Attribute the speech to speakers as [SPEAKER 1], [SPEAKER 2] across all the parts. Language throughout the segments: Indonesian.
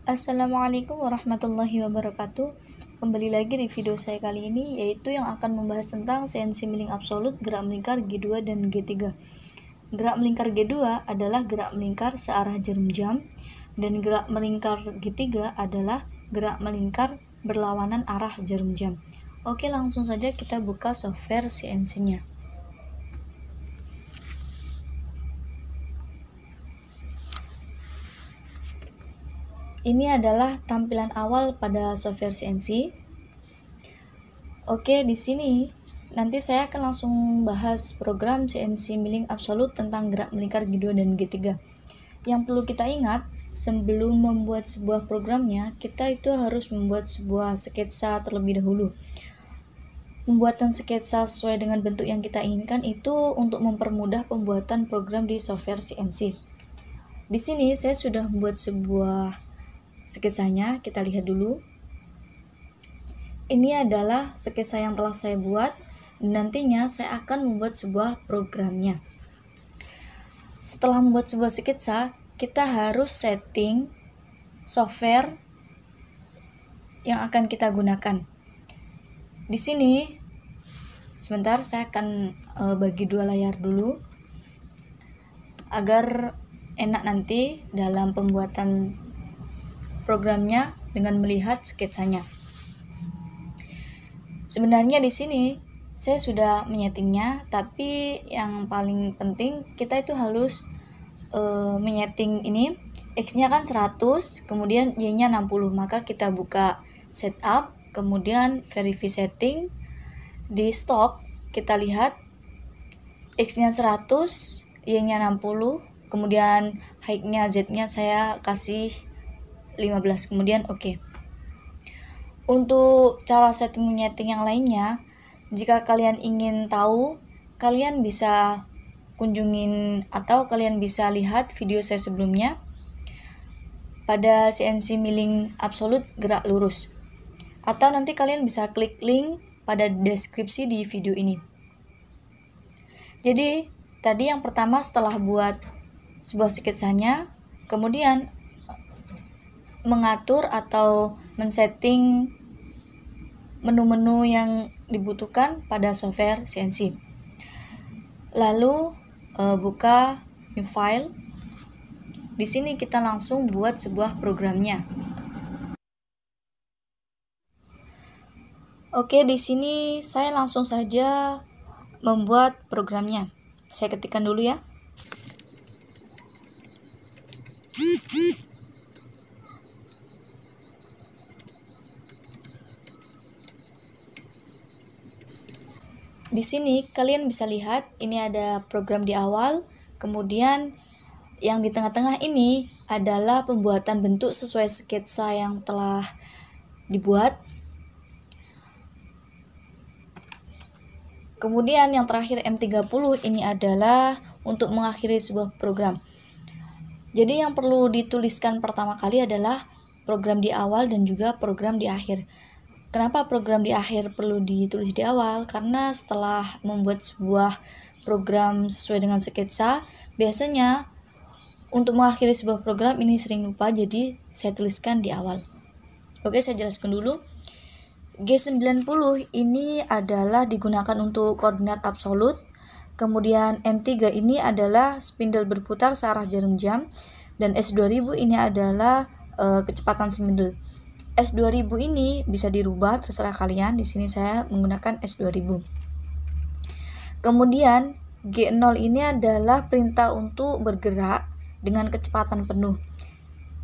[SPEAKER 1] Assalamualaikum warahmatullahi wabarakatuh. Kembali lagi di video saya kali ini, yaitu yang akan membahas tentang CNC milling absolut gerak melingkar G2 dan G3. Gerak melingkar G2 adalah gerak melingkar searah jarum jam, dan gerak melingkar G3 adalah gerak melingkar berlawanan arah jarum jam. Oke, langsung saja kita buka software CNC-nya. Ini adalah tampilan awal pada software CNC. Oke, di sini nanti saya akan langsung bahas program CNC milling absolut tentang gerak melingkar G2 dan G3. Yang perlu kita ingat, sebelum membuat sebuah programnya, kita itu harus membuat sebuah sketsa terlebih dahulu. Pembuatan sketsa sesuai dengan bentuk yang kita inginkan itu untuk mempermudah pembuatan program di software CNC. Di sini saya sudah membuat sebuah sketsanya, kita lihat dulu. Ini adalah sketsa yang telah saya buat, dan nantinya saya akan membuat sebuah programnya. Setelah membuat sebuah sketsa, kita harus setting software yang akan kita gunakan. Di sini, sebentar saya akan bagi dua layar dulu, agar enak nanti dalam pembuatan programnya dengan melihat sketsanya. Sebenarnya di sini saya sudah menyetingnya, tapi yang paling penting kita itu harus menyeting ini. X-nya kan 100, kemudian Y-nya 60. Maka kita buka setup, kemudian verify setting. Di stop kita lihat X-nya 100, Y-nya 60, kemudian height-nya Z-nya saya kasih 15, kemudian oke. Untuk cara setting yang lainnya, jika kalian ingin tahu, kalian bisa kunjungin atau kalian bisa lihat video saya sebelumnya pada CNC milling absolut gerak lurus, atau nanti kalian bisa klik link pada deskripsi di video ini. Jadi tadi yang pertama, setelah buat sebuah sketsanya, kemudian mengatur atau men-setting menu-menu yang dibutuhkan pada software CNC. Lalu buka new file. Di sini kita langsung buat sebuah programnya. Oke, di sini saya langsung saja membuat programnya. Saya ketikkan dulu ya. Di sini kalian bisa lihat ini ada program di awal, kemudian yang di tengah-tengah ini adalah pembuatan bentuk sesuai sketsa yang telah dibuat. Kemudian yang terakhir M30 ini adalah untuk mengakhiri sebuah program. Jadi yang perlu dituliskan pertama kali adalah program di awal dan juga program di akhir. Kenapa program di akhir perlu ditulis di awal? Karena setelah membuat sebuah program sesuai dengan sketsa, biasanya untuk mengakhiri sebuah program ini sering lupa, jadi saya tuliskan di awal. Oke, saya jelaskan dulu. G90 ini adalah digunakan untuk koordinat absolut. Kemudian M3 ini adalah spindle berputar searah jarum jam, dan S2000 ini adalah kecepatan spindle. S2000 ini bisa dirubah, terserah kalian. Di sini saya menggunakan S2000. Kemudian G0 ini adalah perintah untuk bergerak dengan kecepatan penuh.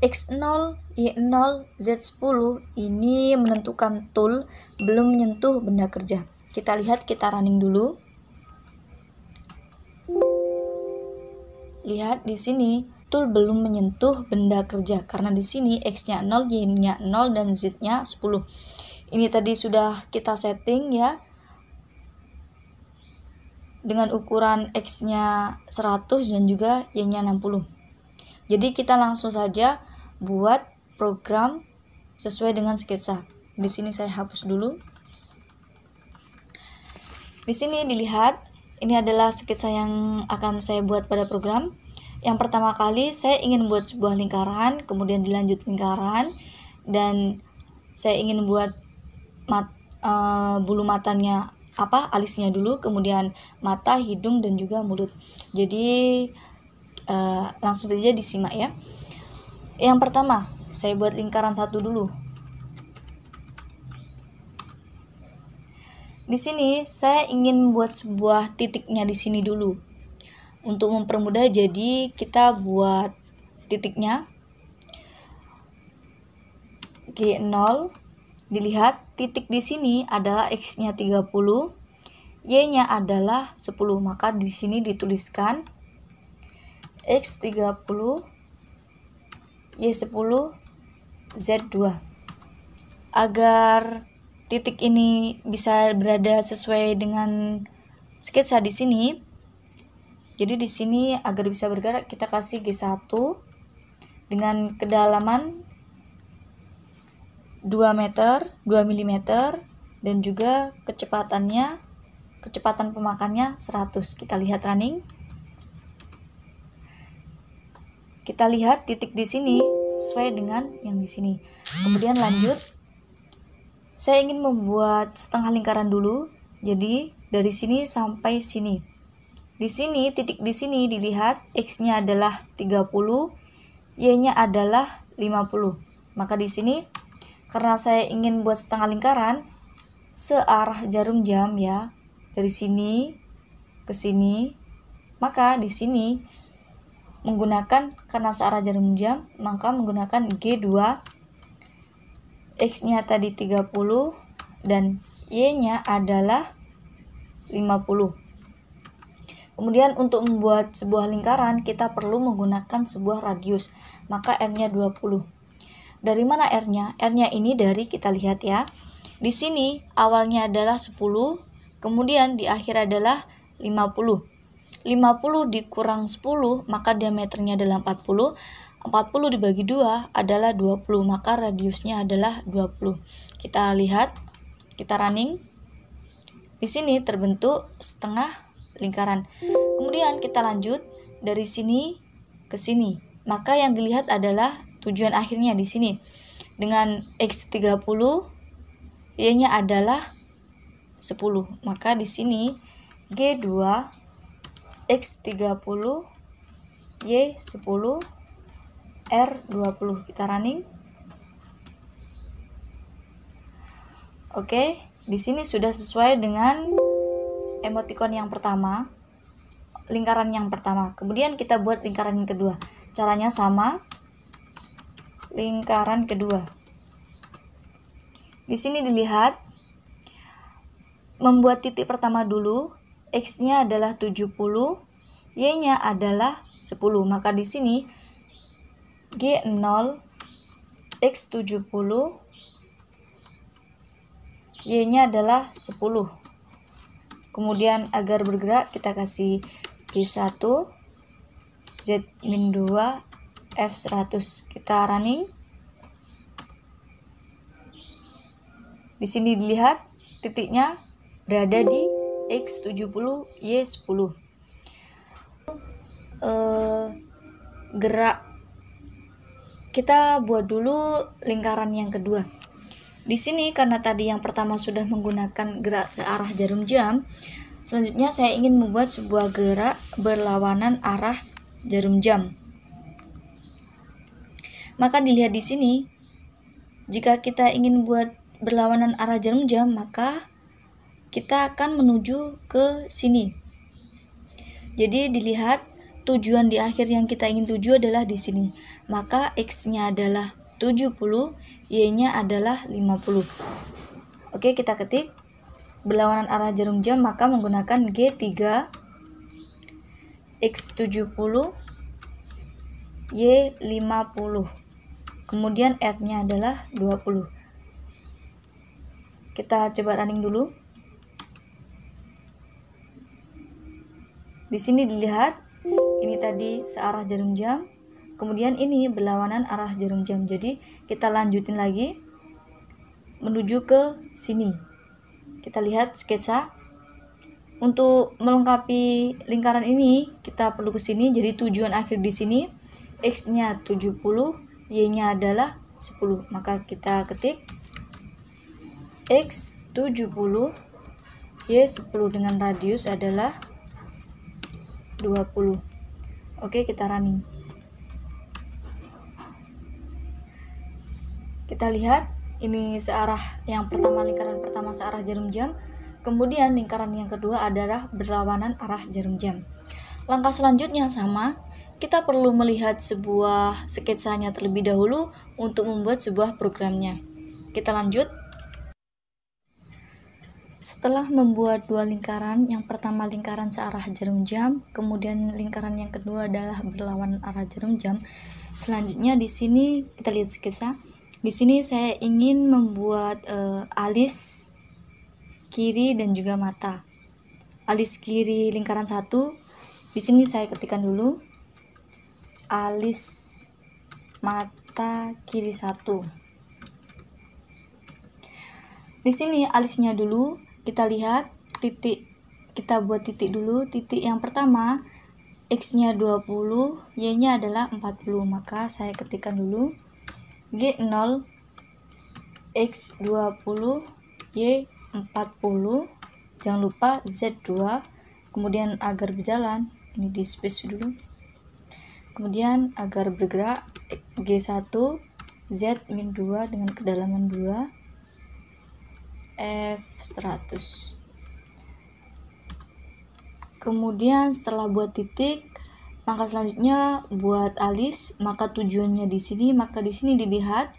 [SPEAKER 1] X0, Y0, Z10 ini menentukan tool belum menyentuh benda kerja. Kita lihat, kita running dulu. Lihat di sini tool belum menyentuh benda kerja karena di sini X-nya 0, Y-nya 0 dan Z-nya 10. Ini tadi sudah kita setting ya. Dengan ukuran X-nya 100 dan juga Y-nya 60. Jadi kita langsung saja buat program sesuai dengan sketsa. Di sini saya hapus dulu. Di sini dilihat, ini adalah sketsa yang akan saya buat pada program. yang pertama kali saya ingin buat sebuah lingkaran, kemudian dilanjut lingkaran, dan saya ingin buat bulu matanya alisnya dulu, kemudian mata, hidung, dan juga mulut. Jadi langsung saja disimak ya. Yang pertama, saya buat lingkaran satu dulu. Di sini saya ingin buat sebuah titiknya di sini dulu. Untuk mempermudah, jadi kita buat titiknya G0. Dilihat titik di sini adalah X-nya 30, Y-nya adalah 10. Maka di sini dituliskan X 30, Y 10, Z 2. Agar titik ini bisa berada sesuai dengan sketsa di sini. Jadi di sini agar bisa bergerak kita kasih G1 dengan kedalaman 2 mm dan juga kecepatan pemakannya 100. Kita lihat running. Kita lihat titik di sini sesuai dengan yang di sini. Kemudian lanjut. Saya ingin membuat setengah lingkaran dulu. Jadi dari sini sampai sini. Di sini titik di sini dilihat X-nya adalah 30, Y-nya adalah 50. Maka di sini karena saya ingin buat setengah lingkaran searah jarum jam ya, dari sini ke sini, maka di sini menggunakan karena searah jarum jam, maka menggunakan G2, X-nya tadi 30 dan Y-nya adalah 50. Kemudian untuk membuat sebuah lingkaran kita perlu menggunakan sebuah radius, maka R-nya 20. Dari mana R-nya? R-nya ini dari, kita lihat ya. Di sini awalnya adalah 10, kemudian di akhir adalah 50. 50 dikurang 10, maka diameternya adalah 40. 40 dibagi 2 adalah 20, maka radiusnya adalah 20. Kita lihat, kita running. Di sini terbentuk setengah lingkaran. Kemudian kita lanjut dari sini ke sini. Maka yang dilihat adalah tujuan akhirnya di sini. Dengan X30, Y-nya adalah 10. Maka di sini G2 X30 Y10 R20. Kita running. Oke, di sini sudah sesuai dengan emoticon yang pertama, lingkaran yang pertama. Kemudian kita buat lingkaran yang kedua. Caranya sama. Lingkaran kedua. Di sini dilihat membuat titik pertama dulu, X-nya adalah 70, Y-nya adalah 10. Maka di sini G0 X70, Y-nya adalah 10. Kemudian agar bergerak kita kasih G1, Z-2, F100. Kita running. Di sini dilihat titiknya berada di X70, Y10. Gerak kita buat dulu lingkaran yang kedua. Di sini karena tadi yang pertama sudah menggunakan gerak searah jarum jam, selanjutnya saya ingin membuat sebuah gerak berlawanan arah jarum jam. Maka dilihat di sini, jika kita ingin buat berlawanan arah jarum jam, maka kita akan menuju ke sini. Jadi dilihat tujuan di akhir yang kita ingin tuju adalah di sini. Maka X-nya adalah 70, Y-nya adalah 50. Oke, kita ketik berlawanan arah jarum jam, maka menggunakan G3 X70 Y50. Kemudian R-nya adalah 20. Kita coba running dulu. Di sini dilihat ini tadi searah jarum jam. Kemudian ini berlawanan arah jarum jam. Jadi kita lanjutin lagi menuju ke sini. Kita lihat sketsa. Untuk melengkapi lingkaran ini, kita perlu ke sini. Jadi tujuan akhir di sini X-nya 70, Y-nya adalah 10. Maka kita ketik X 70, Y 10 dengan radius adalah 20. Oke, kita running. Kita lihat ini searah, yang pertama lingkaran pertama searah jarum jam. Kemudian lingkaran yang kedua adalah berlawanan arah jarum jam. Langkah selanjutnya sama, kita perlu melihat sebuah sketsanya terlebih dahulu untuk membuat sebuah programnya. Kita lanjut. Setelah membuat dua lingkaran, yang pertama lingkaran searah jarum jam, kemudian lingkaran yang kedua adalah berlawanan arah jarum jam. Selanjutnya di sini kita lihat sketsa. Di sini saya ingin membuat alis kiri dan juga mata. Alis kiri lingkaran 1. Di sini saya ketikkan dulu alis mata kiri 1. Di sini alisnya dulu kita lihat titik. Kita buat titik dulu. Titik yang pertama X-nya 20, Y-nya adalah 40. Maka saya ketikkan dulu G0 X 20 Y 40. Jangan lupa Z2. Kemudian agar berjalan, ini di space dulu. Kemudian agar bergerak G1 Z-2 dengan kedalaman 2 F100. Kemudian setelah buat titik, langkah selanjutnya buat alis. Maka tujuannya di sini, maka di sini dilihat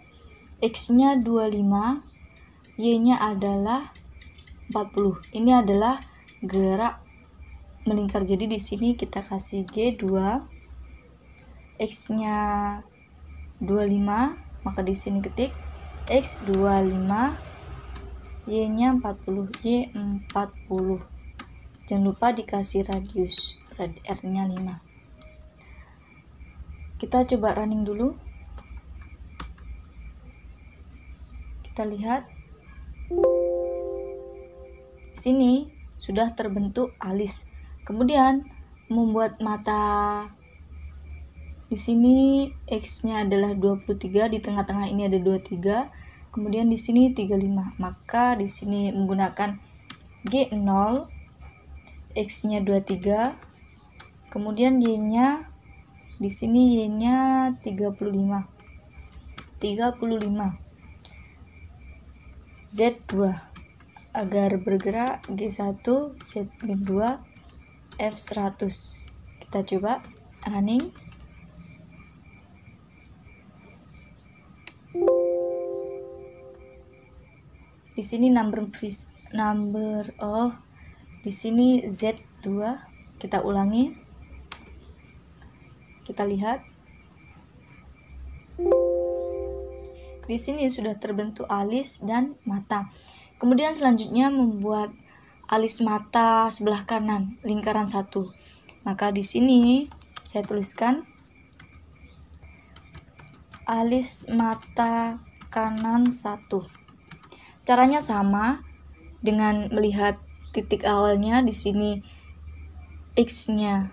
[SPEAKER 1] X-nya 25, Y-nya adalah 40. Ini adalah gerak melingkar. Jadi di sini kita kasih G2, X-nya 25, maka di sini ketik X 25, Y-nya 40, Y 40. Jangan lupa dikasih radius, R-nya 5. Kita coba running dulu. Kita lihat sini sudah terbentuk alis. Kemudian membuat mata. Di sini X-nya adalah 23, di tengah-tengah ini ada 23. Kemudian di sini 35. Maka di sini menggunakan G0, X-nya 23. Kemudian Y-nya di sini Y-nya 35. Z2 agar bergerak G1 Z-2 F100. Kita coba running. Di sini di sini Z2. Kita ulangi. Kita lihat. Di sini sudah terbentuk alis dan mata. Kemudian selanjutnya membuat alis mata sebelah kanan lingkaran 1. Maka di sini saya tuliskan alis mata kanan 1. Caranya sama dengan melihat titik awalnya. Di sini X-nya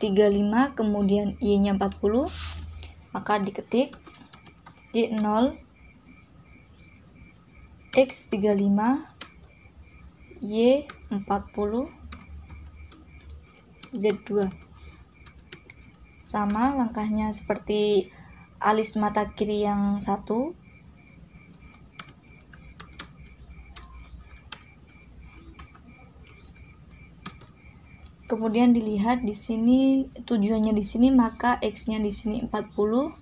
[SPEAKER 1] 35, kemudian Y-nya 40. Maka diketik G0 X 35, Y 40, Z2. Sama langkahnya seperti alis mata kiri yang 1. Kemudian dilihat di sini tujuannya di sini, maka X-nya di sini 40,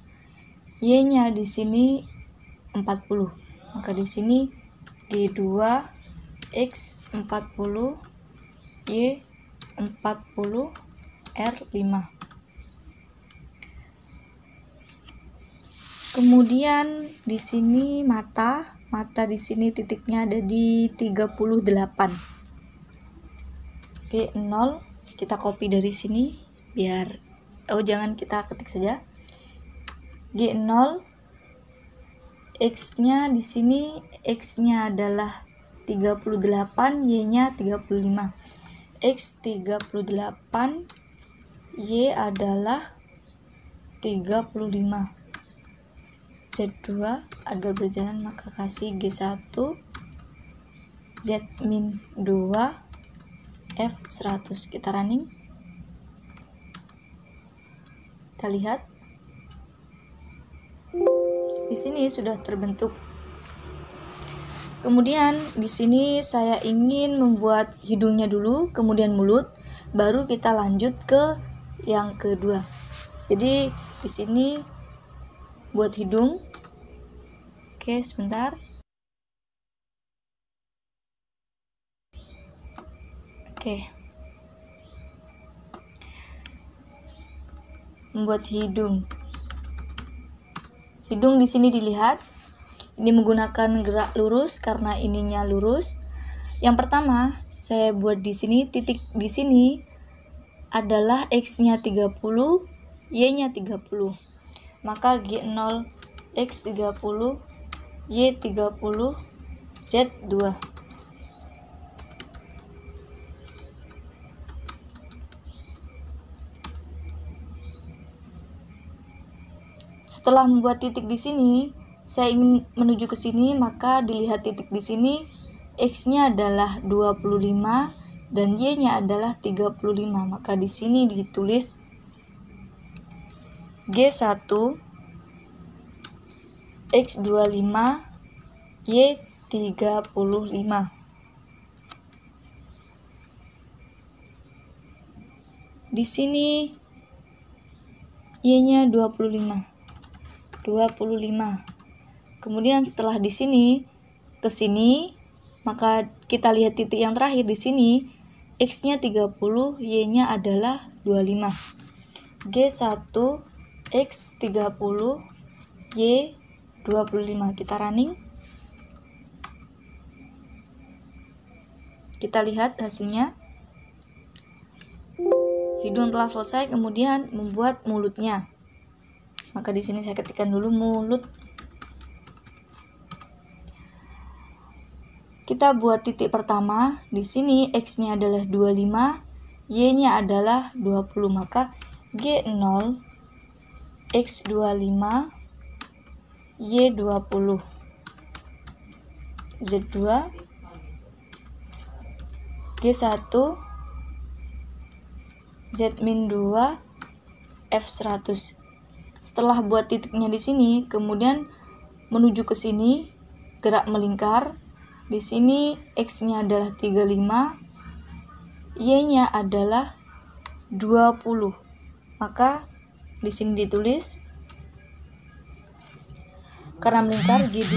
[SPEAKER 1] Y-nya di sini 40. Maka di sini G2 X 40, Y 40, R5. Kemudian di sini mata di sini titiknya ada di 38. G0 kita copy dari sini biar jangan, kita ketik saja G0 X-nya di sini X-nya adalah 38, Y-nya 35. X 38, Y adalah 35. Z2 agar berjalan maka kasih G1, Z-2, F100. Kita running. Kita lihat. Di sini sudah terbentuk. Kemudian di sini saya ingin membuat hidungnya dulu, kemudian mulut, baru kita lanjut ke yang kedua. Jadi di sini buat hidung. Oke, sebentar. Oke. Membuat hidung. Hidung di sini dilihat. Ini menggunakan gerak lurus karena ininya lurus. Yang pertama, saya buat di sini titik di sini adalah X-nya 30, Y-nya 30. Maka G0 X 30, Y 30, Z 2. Setelah membuat titik di sini, saya ingin menuju ke sini, maka dilihat titik di sini, X-nya adalah 25 dan Y-nya adalah 35. Maka di sini ditulis G1 X 25, Y 35. Di sini Y-nya 25. Kemudian setelah di sini ke sini, maka kita lihat titik yang terakhir di sini, X-nya 30, Y-nya adalah 25. G1 X 30, Y 25. Kita running. Kita lihat hasilnya. Hidung telah selesai, kemudian membuat mulutnya. Maka di sini saya ketikkan dulu mulut. Kita buat titik pertama. Di sini X-nya adalah 25, Y-nya adalah 20. Maka G0 X 25, Y 20. Z2 G1 Z-2 F100. Setelah buat titiknya di sini, kemudian menuju ke sini, gerak melingkar. Di sini X-nya adalah 35, Y-nya adalah 20. Maka di sini ditulis, karena melingkar G2,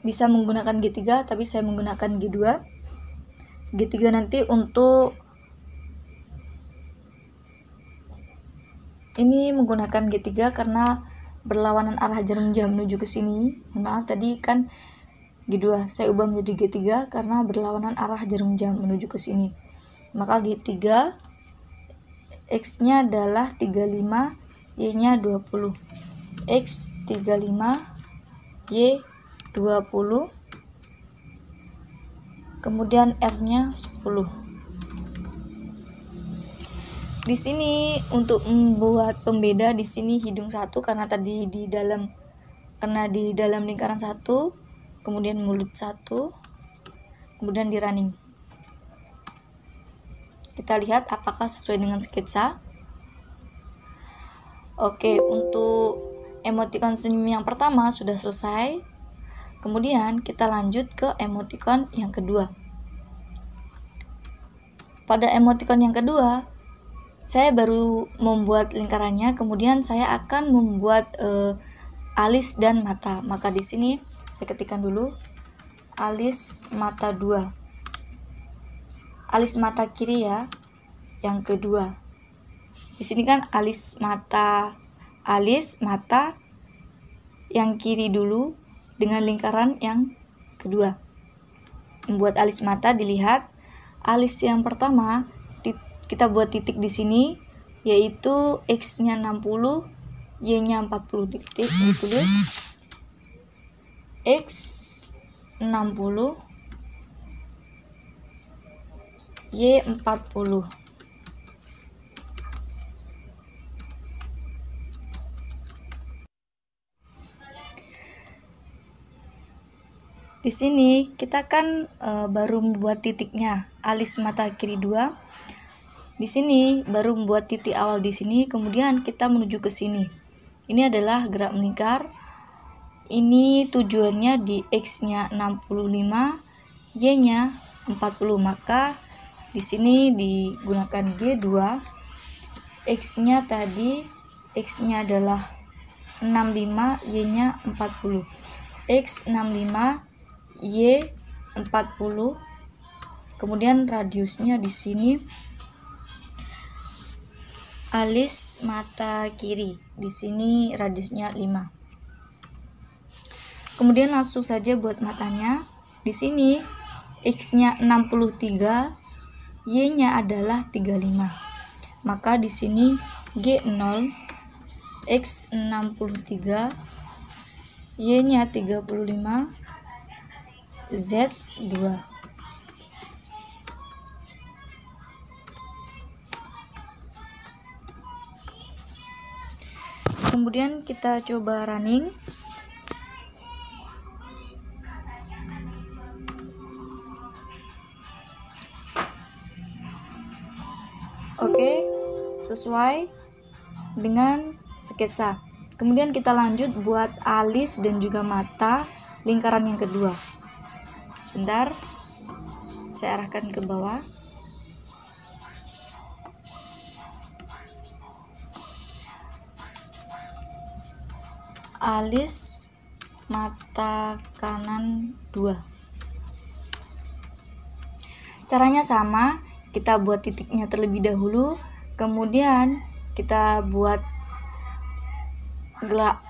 [SPEAKER 1] bisa menggunakan G3, tapi saya menggunakan G2. G3 nanti untuk ini menggunakan G3 karena berlawanan arah jarum jam menuju ke sini. Maaf, tadi kan G2, saya ubah menjadi G3 karena berlawanan arah jarum jam menuju ke sini. Maka G3 X-nya adalah 35, Y-nya 20. X 35, Y 20. Kemudian R-nya 10. Di sini untuk membuat pembeda, di sini hidung 1 karena tadi di dalam lingkaran 1, kemudian mulut 1, kemudian di running. Kita lihat apakah sesuai dengan sketsa. Oke, untuk emoticon senyum yang pertama sudah selesai. Kemudian kita lanjut ke emoticon yang kedua. Pada emoticon yang kedua, saya baru membuat lingkarannya, kemudian saya akan membuat alis dan mata. Maka di sini saya ketikkan dulu alis mata 2. Alis mata kiri ya, yang kedua. Di sini kan alis mata yang kiri dulu dengan lingkaran yang kedua. Membuat alis mata dilihat, alis yang pertama kita buat titik di sini, yaitu X-nya 60, Y-nya 40. Titik ditulis X 60, Y40. Di sini kita kan baru membuat titiknya, alis mata kiri 2. Di sini baru membuat titik awal di sini, kemudian kita menuju ke sini. Ini adalah gerak melingkar. Ini tujuannya di X-nya 65, Y-nya 40. Maka di sini digunakan G2. X-nya tadi, X-nya adalah 65, Y-nya 40. X 65, Y 40. Kemudian radiusnya di sini alis mata kiri. Di sini radiusnya 5. Kemudian langsung saja buat matanya. Di sini X-nya 63, Y-nya adalah 35. Maka di sini G0, X 63, Y-nya 35, Z2. Kemudian kita coba running. Oke, sesuai dengan sketsa. Kemudian kita lanjut buat alis dan juga mata lingkaran yang kedua. Sebentar, saya arahkan ke bawah. Alis mata kanan 2. Caranya sama, kita buat titiknya terlebih dahulu, kemudian kita buat gerak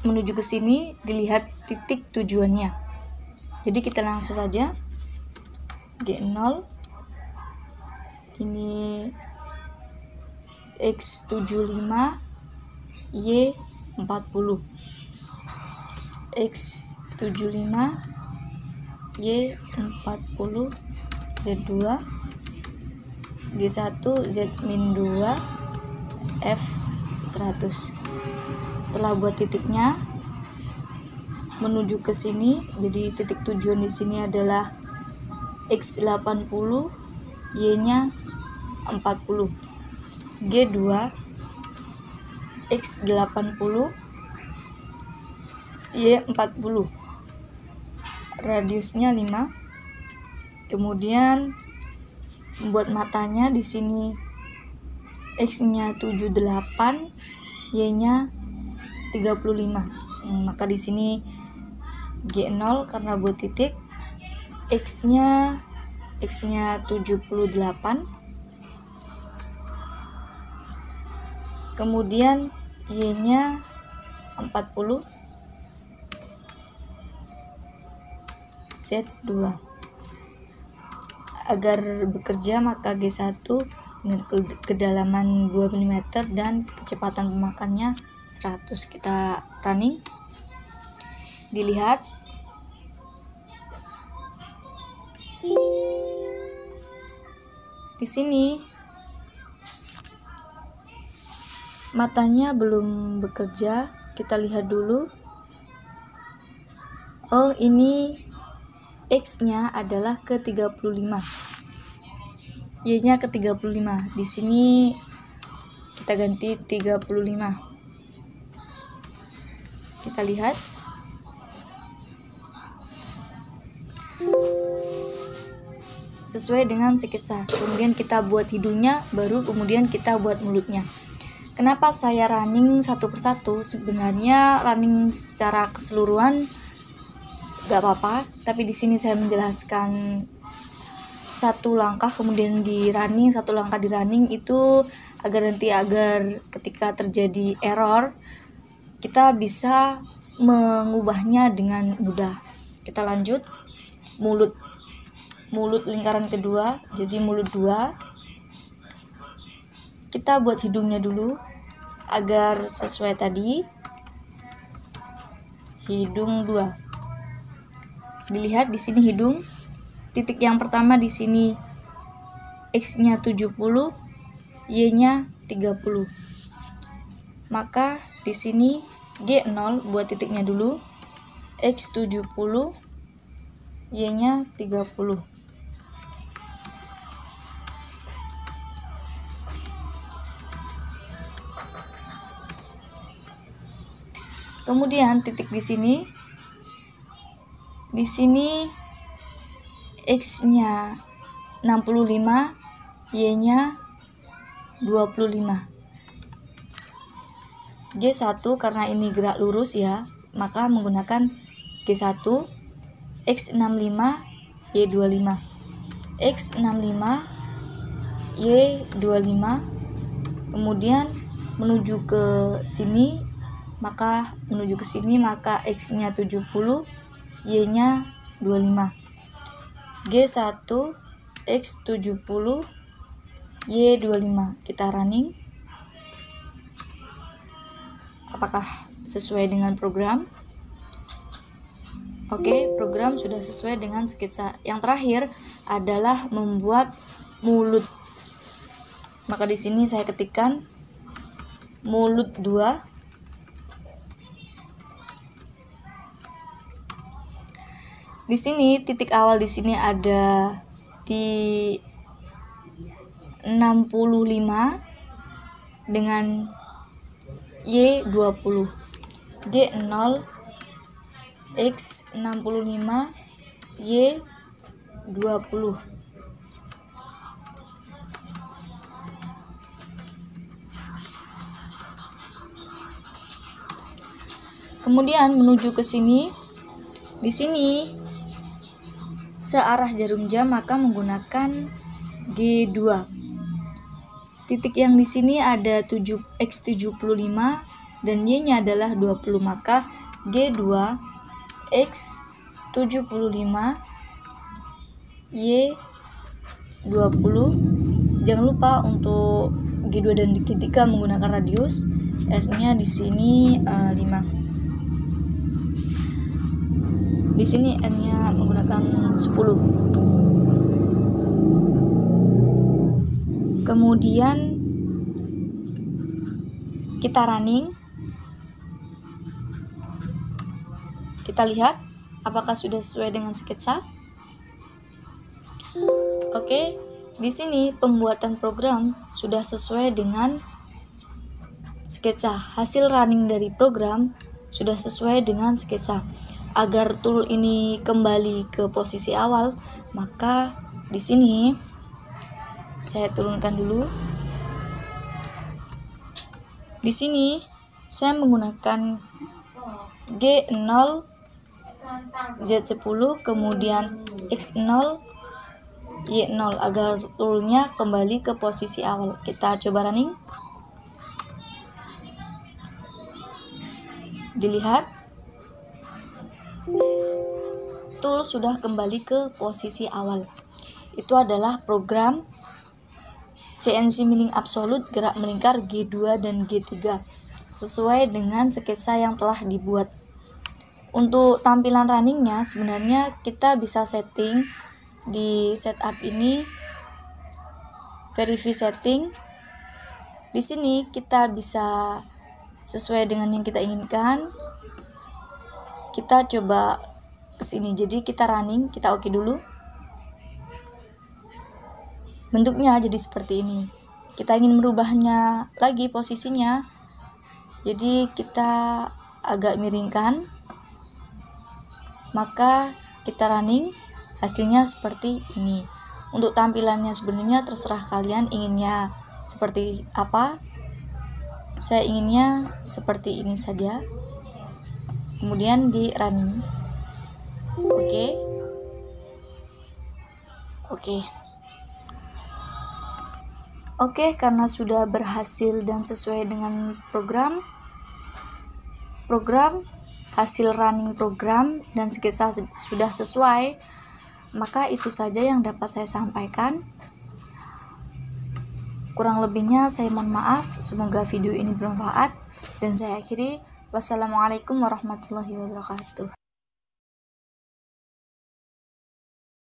[SPEAKER 1] menuju ke sini, dilihat titik tujuannya. Jadi kita langsung saja G0, ini X75, Y40, X75, Y40, Z2, G1, Z-2, F100. Setelah buat titiknya, menuju ke sini, jadi titik tujuan di sini adalah X80, Y-nya 40. G2, X80, Y40. Radiusnya 5. Kemudian membuat matanya di sini X-nya 78, Y-nya 35. Maka di sini G0 karena buat titik, X-nya 78, kemudian Y-nya 40, Z2. Agar bekerja maka G1 dengan kedalaman 2 mm dan kecepatan pemakannya 100. Kita running, dilihat di sini matanya belum bekerja. Kita lihat dulu. Oh, ini X-nya adalah ke 35, Y-nya ke 35. Di sini kita ganti 35. Kita lihat. Sesuai dengan sketsa. Kemudian kita buat hidungnya, baru kemudian kita buat mulutnya. Kenapa saya running satu persatu? Sebenarnya running secara keseluruhan gak apa-apa, tapi di sini saya menjelaskan satu langkah kemudian di running, satu langkah di running, itu agar ketika terjadi error kita bisa mengubahnya dengan mudah. Kita lanjut, mulut lingkaran kedua, jadi mulut 2. Kita buat hidungnya dulu agar sesuai tadi. Hidung 2. Dilihat di sini hidung. Titik yang pertama di sini X-nya 70, Y-nya 30. Maka di sini G0 buat titiknya dulu, X 70, Y-nya 30. Kemudian titik di sini X-nya 65, Y-nya 25. G1 karena ini gerak lurus ya, maka menggunakan G1, X65, Y25. X65, Y25. Kemudian menuju ke sini, maka X-nya 70, Y-nya 25. G1, X70, Y25. Kita running. Apakah sesuai dengan program? Oke, program sudah sesuai dengan sketsa. Yang terakhir adalah membuat mulut. Maka di sini saya ketikkan mulut 2. Di sini titik awal di sini ada di 65 dengan Y20. G0, X65, Y20. Kemudian menuju ke sini. Di sini searah jarum jam, maka menggunakan G2. Titik yang di sini ada X75 dan Y-nya adalah 20, maka G2 X75 Y20. Jangan lupa untuk G2 dan G3 menggunakan radius. R-nya di sini 5. Di sini N-nya menggunakan 10. Kemudian kita running. Kita lihat apakah sudah sesuai dengan sketsa. Oke, di sini pembuatan program sudah sesuai dengan sketsa. Hasil running dari program sudah sesuai dengan sketsa. Agar tool ini kembali ke posisi awal, maka di sini saya turunkan dulu. Di sini saya menggunakan G0 Z10, kemudian X0 Y0 agar toolnya kembali ke posisi awal. Kita coba running. Dilihat, tool sudah kembali ke posisi awal. Itu adalah program CNC milling absolute gerak melingkar G2 dan G3 sesuai dengan sketsa yang telah dibuat. Untuk tampilan runningnya sebenarnya kita bisa setting di setup ini, verify setting. Di sini kita bisa sesuai dengan yang kita inginkan. Kita coba ke sini. Jadi kita running, kita oke dulu. Bentuknya jadi seperti ini. Kita ingin merubahnya lagi posisinya. Jadi kita agak miringkan. Maka kita running, hasilnya seperti ini. Untuk tampilannya sebenarnya terserah kalian inginnya seperti apa. Saya inginnya seperti ini saja. Kemudian di running. Oke, karena sudah berhasil dan sesuai dengan program hasil running program dan sketsa sudah sesuai, maka itu saja yang dapat saya sampaikan. Kurang lebihnya saya mohon maaf. Semoga video ini bermanfaat dan saya akhiri. Wassalamualaikum warahmatullahi wabarakatuh.